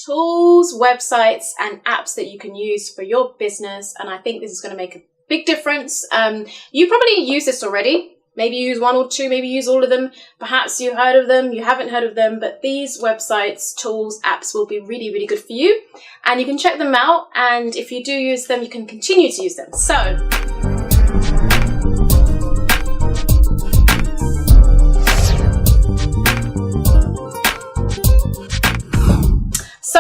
tools, websites, and apps that you can use for your business. And I think this is going to make a big difference. You probably use this already. Maybe you use one or two, maybe use all of them. Perhaps you've heard of them, you haven't heard of them, but these websites, tools, apps will be really, really good for you. And you can check them out. And if you do use them, you can continue to use them. So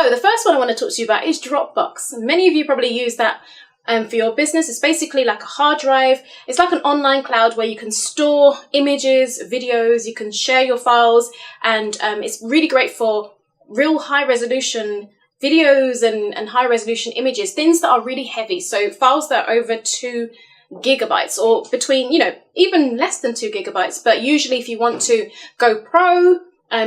the first one I want to talk to you about is Dropbox. Many of you probably use that for your business. It's basically like a hard drive. It's like an online cloud where you can store images, videos, you can share your files, and it's really great for real high resolution videos and high resolution images, things that are really heavy. So files that are over 2 gigabytes or between, even less than 2 gigabytes. But usually if you want to go pro,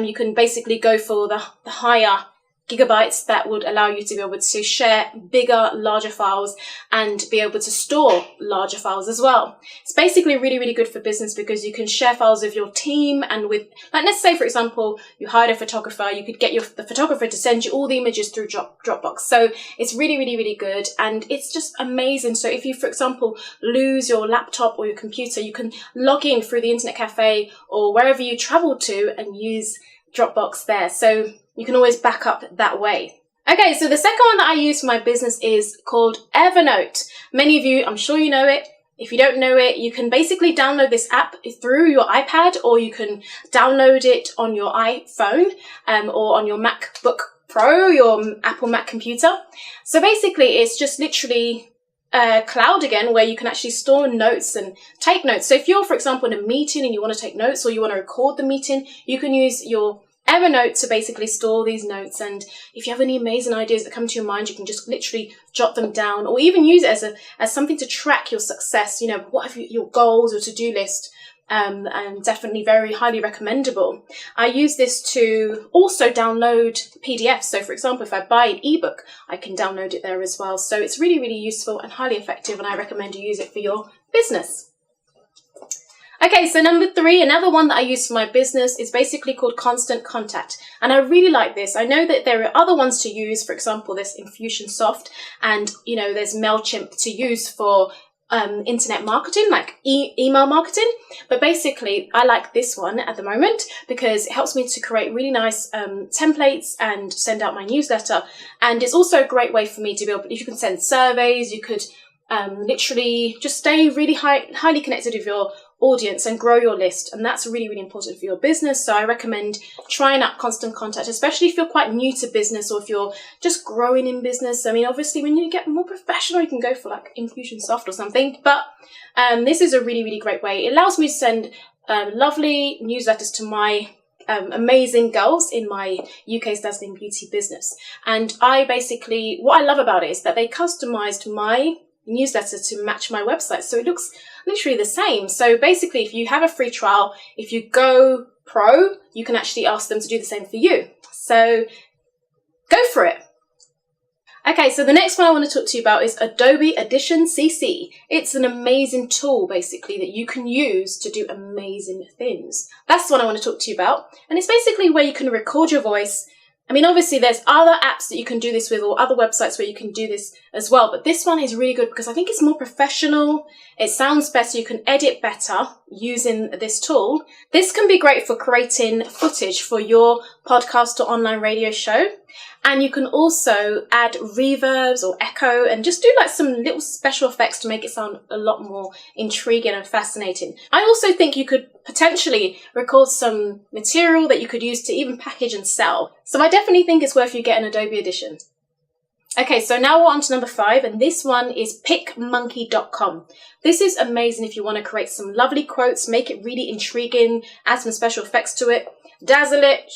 you can basically go for the higher gigabytes that would allow you to be able to share bigger, larger files and be able to store larger files as well. It's basically really, really good for business because you can share files with your team and with, like, let's say, for example, you hired a photographer, you could get the photographer to send you all the images through Dropbox. So it's really, really, really good. And it's just amazing. So if you, for example, lose your laptop or your computer, you can log in through the internet cafe or wherever you travel to and use Dropbox there. So you can always back up that way. Okay, so the second one that I use for my business is called Evernote. Many of you, I'm sure you know it. If you don't know it, you can basically download this app through your iPad, or you can download it on your iPhone or on your MacBook Pro, your Apple Mac computer. So basically, it's just literally a cloud again, where you can actually store notes and take notes. So if you're, for example, in a meeting and you want to take notes or you want to record the meeting, you can use your Evernote to basically store these notes. And if you have any amazing ideas that come to your mind, you can just literally jot them down, or even use it as something to track your success. What have your goals or to-do list? And definitely very highly recommendable. I use this to also download PDFs. So for example, if I buy an ebook, I can download it there as well. So it's really, really useful and highly effective, and I recommend you use it for your business. Okay, so number 3, another one that I use for my business is basically called Constant Contact. And I really like this. I know that there are other ones to use. For example, there's Infusionsoft, and there's MailChimp to use for internet marketing, like email marketing. But basically, I like this one at the moment because it helps me to create really nice templates and send out my newsletter. And it's also a great way for me to be able, if you can send surveys, you could literally just stay really highly connected with your audience and grow your list. And that's really, really important for your business. So I recommend trying out Constant Contact, especially if you're quite new to business or if you're just growing in business. I mean, obviously when you get more professional, you can go for like Infusionsoft or something, but this is a really, really great way. It allows me to send lovely newsletters to my amazing girls in my UK's Dazzling Beauty business. And what I love about it is that they customized my newsletter to match my website. So it looks literally the same. So basically, if you have a free trial, if you go pro, you can actually ask them to do the same for you. So go for it. Okay, so the next one I want to talk to you about is Adobe Audition CC. It's an amazing tool, basically, that you can use to do amazing things. That's the one I want to talk to you about. And it's basically where you can record your voice. I mean, obviously, there's other apps that you can do this with, or other websites where you can do this as well. But this one is really good because I think it's more professional. It sounds better. You can edit better using this tool. This can be great for creating footage for your podcast or online radio show. And you can also add reverbs or echo and just do like some little special effects to make it sound a lot more intriguing and fascinating. I also think you could potentially record some material that you could use to even package and sell. So I definitely think it's worth you getting Adobe Audition. Okay, so now we're on to number 5, and this one is Picmonkey.com. This is amazing if you want to create some lovely quotes, make it really intriguing, add some special effects to it, dazzle it,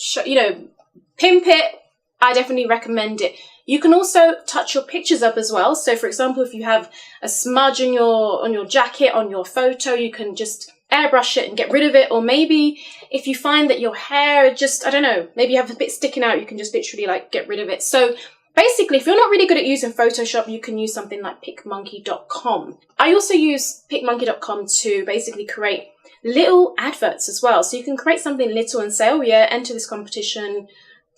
pimp it. I definitely recommend it. You can also touch your pictures up as well. So for example, if you have a smudge on your jacket, on your photo, you can just airbrush it and get rid of it. Or maybe if you find that your hair just, I don't know, maybe you have a bit sticking out, you can just literally like get rid of it. So basically, if you're not really good at using Photoshop, you can use something like Picmonkey.com. I also use Picmonkey.com to basically create little adverts as well. So you can create something little and say, oh yeah, enter this competition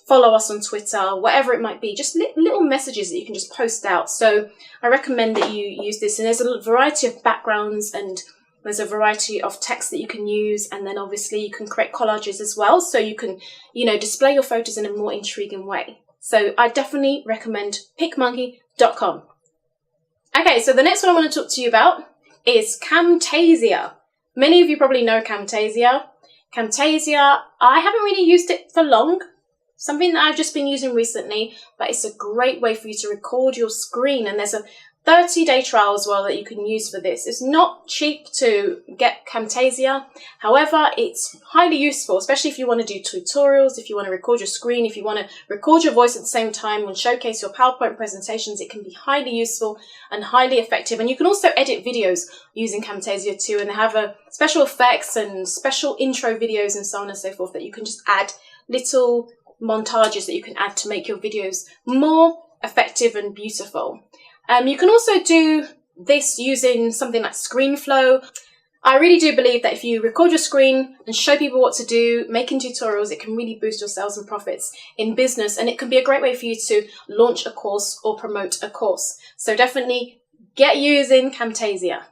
follow us on Twitter, whatever it might be, just little messages that you can just post out. So I recommend that you use this. And there's a variety of backgrounds and there's a variety of text that you can use. And then obviously you can create collages as well. So you can, display your photos in a more intriguing way. So I definitely recommend picmonkey.com. Okay, so the next one I want to talk to you about is Camtasia. Many of you probably know Camtasia. Camtasia, I haven't really used it for long. Something that I've just been using recently, but it's a great way for you to record your screen. And there's a 30-day trial as well that you can use for this. It's not cheap to get Camtasia. However, it's highly useful, especially if you want to do tutorials, if you want to record your screen, if you want to record your voice at the same time and showcase your PowerPoint presentations. It can be highly useful and highly effective. And you can also edit videos using Camtasia too. And they have special effects and special intro videos and so on and so forth that you can just add little montages that you can add to make your videos more effective and beautiful. You can also do this using something like ScreenFlow. I really do believe that if you record your screen and show people what to do, making tutorials, it can really boost your sales and profits in business. And it can be a great way for you to launch a course or promote a course. So definitely get using Camtasia.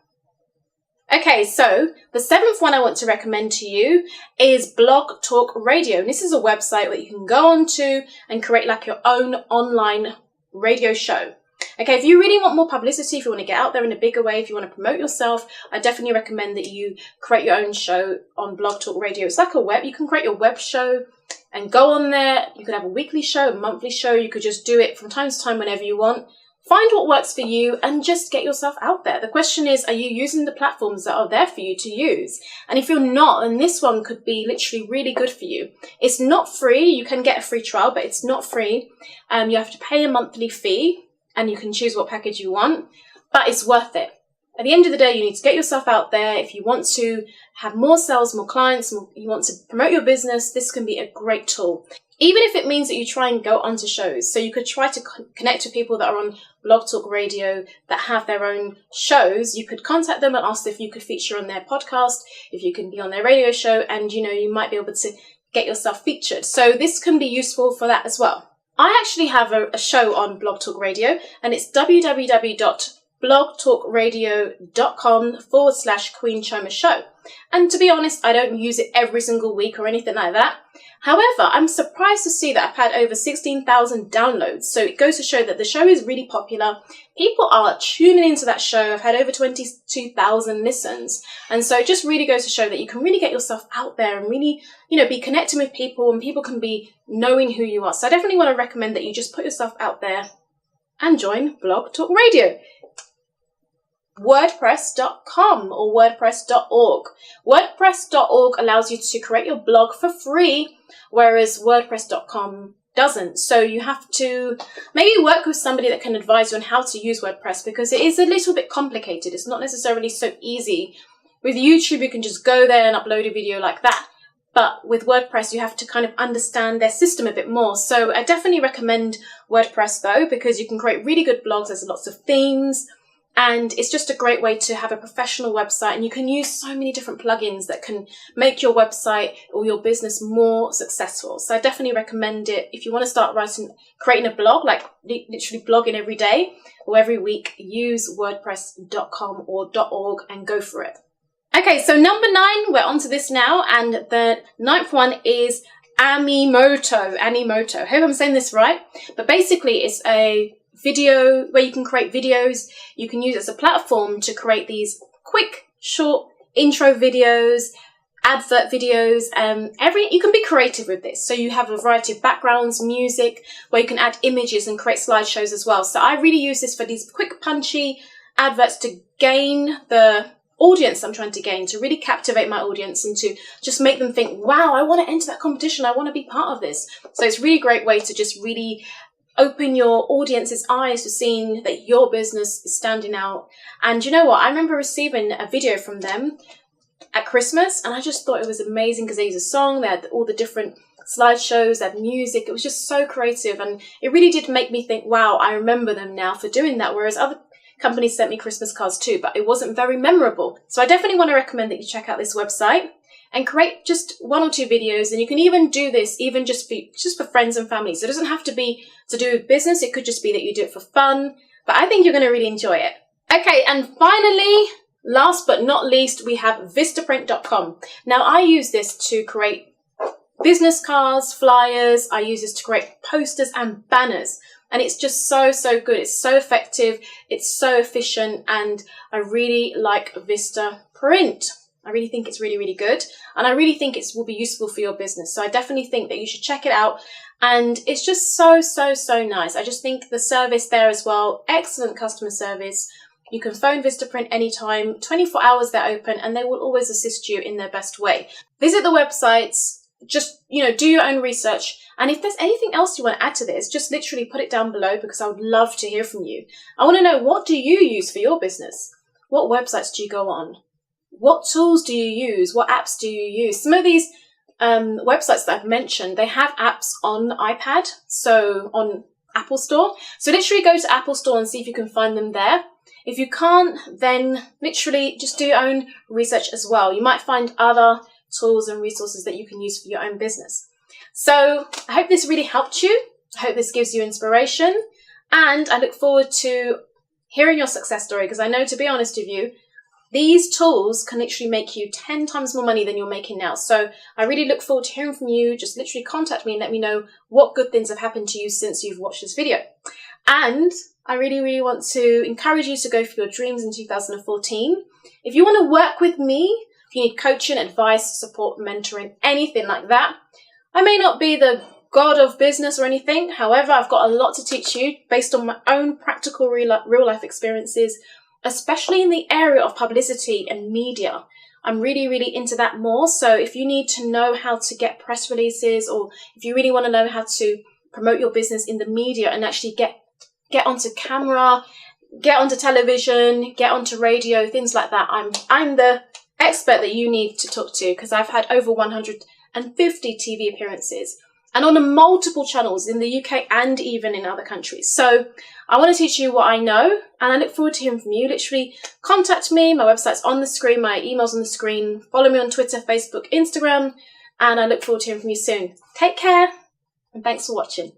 Okay, so the 7th one I want to recommend to you is Blog Talk Radio. And this is a website that you can go onto and create like your own online radio show. Okay, if you really want more publicity, if you want to get out there in a bigger way, if you want to promote yourself, I definitely recommend that you create your own show on Blog Talk Radio. It's like you can create your web show and go on there. You could have a weekly show, a monthly show. You could just do it from time to time whenever you want. Find what works for you and just get yourself out there. The question is, are you using the platforms that are there for you to use? And if you're not, then this one could be literally really good for you. It's not free. You can get a free trial, but it's not free. You have to pay a monthly fee and you can choose what package you want, but it's worth it. At the end of the day, you need to get yourself out there. If you want to have more sales, more clients, you want to promote your business, this can be a great tool. Even if it means that you try and go onto shows. So you could try to connect with people that are on Blog Talk Radio that have their own shows. You could contact them and ask if you could feature on their podcast, if you can be on their radio show, and you might be able to get yourself featured. So this can be useful for that as well. I actually have a show on Blog Talk Radio, and it's www.blogtalkradio.com/Queen Choma Show. And to be honest, I don't use it every single week or anything like that. However, I'm surprised to see that I've had over 16,000 downloads. So it goes to show that the show is really popular. People are tuning into that show. I've had over 22,000 listens. And so it just really goes to show that you can really get yourself out there and really, be connecting with people, and people can be knowing who you are. So I definitely want to recommend that you just put yourself out there and join Blog Talk Radio. WordPress.com or WordPress.org. WordPress.org allows you to create your blog for free, whereas WordPress.com doesn't. So you have to maybe work with somebody that can advise you on how to use WordPress, because it is a little bit complicated. It's not necessarily so easy. With YouTube, you can just go there and upload a video like that. But with WordPress, you have to kind of understand their system a bit more. So I definitely recommend WordPress though, because you can create really good blogs. There's lots of themes. And it's just a great way to have a professional website, and you can use so many different plugins that can make your website or your business more successful. So I definitely recommend it. If you want to start creating a blog, like literally blogging every day or every week, use WordPress.com or .org and go for it. Okay, so number 9, we're on to this now. And the 9th one is Animoto. I hope I'm saying this right. But basically it's a video where you can create videos. You can use it as a platform to create these quick, short intro videos, advert videos. You can be creative with this. So you have a variety of backgrounds, music, where you can add images and create slideshows as well. So I really use this for these quick, punchy adverts to gain the audience I'm trying to gain, to really captivate my audience and to just make them think, wow, I want to enter that competition. I want to be part of this. So it's a really great way to just really open your audience's eyes to seeing that your business is standing out. And you know what? I remember receiving a video from them at Christmas, and I just thought it was amazing because they used a song, they had all the different slideshows, they had music. It was just so creative, and it really did make me think, wow, I remember them now for doing that, whereas other companies sent me Christmas cards too, but it wasn't very memorable. So I definitely want to recommend that you check out this website. and create just 1 or 2 videos. And you can even do this even just for friends and family. So it doesn't have to be to do with business. It could just be that you do it for fun, but I think you're going to really enjoy it. Okay, and finally, last but not least, we have Vistaprint.com. Now, I use this to create business cards, flyers. I use this to create posters and banners. And it's just so, so good. It's so effective. It's so efficient. And I really like Vistaprint. I really think it's really, really good. And I really think it will be useful for your business. So I definitely think that you should check it out. And it's just so, so, so nice. I just think the service there as well, excellent customer service. You can phone Vistaprint anytime, 24 hours they're open, and they will always assist you in their best way. Visit the websites, just, do your own research. And if there's anything else you want to add to this, just literally put it down below, because I would love to hear from you. I want to know, what do you use for your business? What websites do you go on? What tools do you use? What apps do you use? Some of these websites that I've mentioned, they have apps on iPad, so on Apple Store. So literally go to Apple Store and see if you can find them there. If you can't, then literally just do your own research as well. You might find other tools and resources that you can use for your own business. So I hope this really helped you. I hope this gives you inspiration. And I look forward to hearing your success story, because I know, to be honest with you, these tools can literally make you 10 times more money than you're making now. So I really look forward to hearing from you. Just literally contact me and let me know what good things have happened to you since you've watched this video. And I really, really want to encourage you to go for your dreams in 2014. If you want to work with me, if you need coaching, advice, support, mentoring, anything like that, I may not be the god of business or anything. However, I've got a lot to teach you based on my own practical real life experiences, especially in the area of publicity and media. I'm really, really into that more. So if you need to know how to get press releases, or if you really want to know how to promote your business in the media and actually get onto camera, get onto television, get onto radio, things like that, I'm the expert that you need to talk to, because I've had over 150 TV appearances and on multiple channels in the UK and even in other countries. So I want to teach you what I know, and I look forward to hearing from you. Literally contact me. My website's on the screen, my email's on the screen. Follow me on Twitter, Facebook, Instagram, and I look forward to hearing from you soon. Take care, and thanks for watching.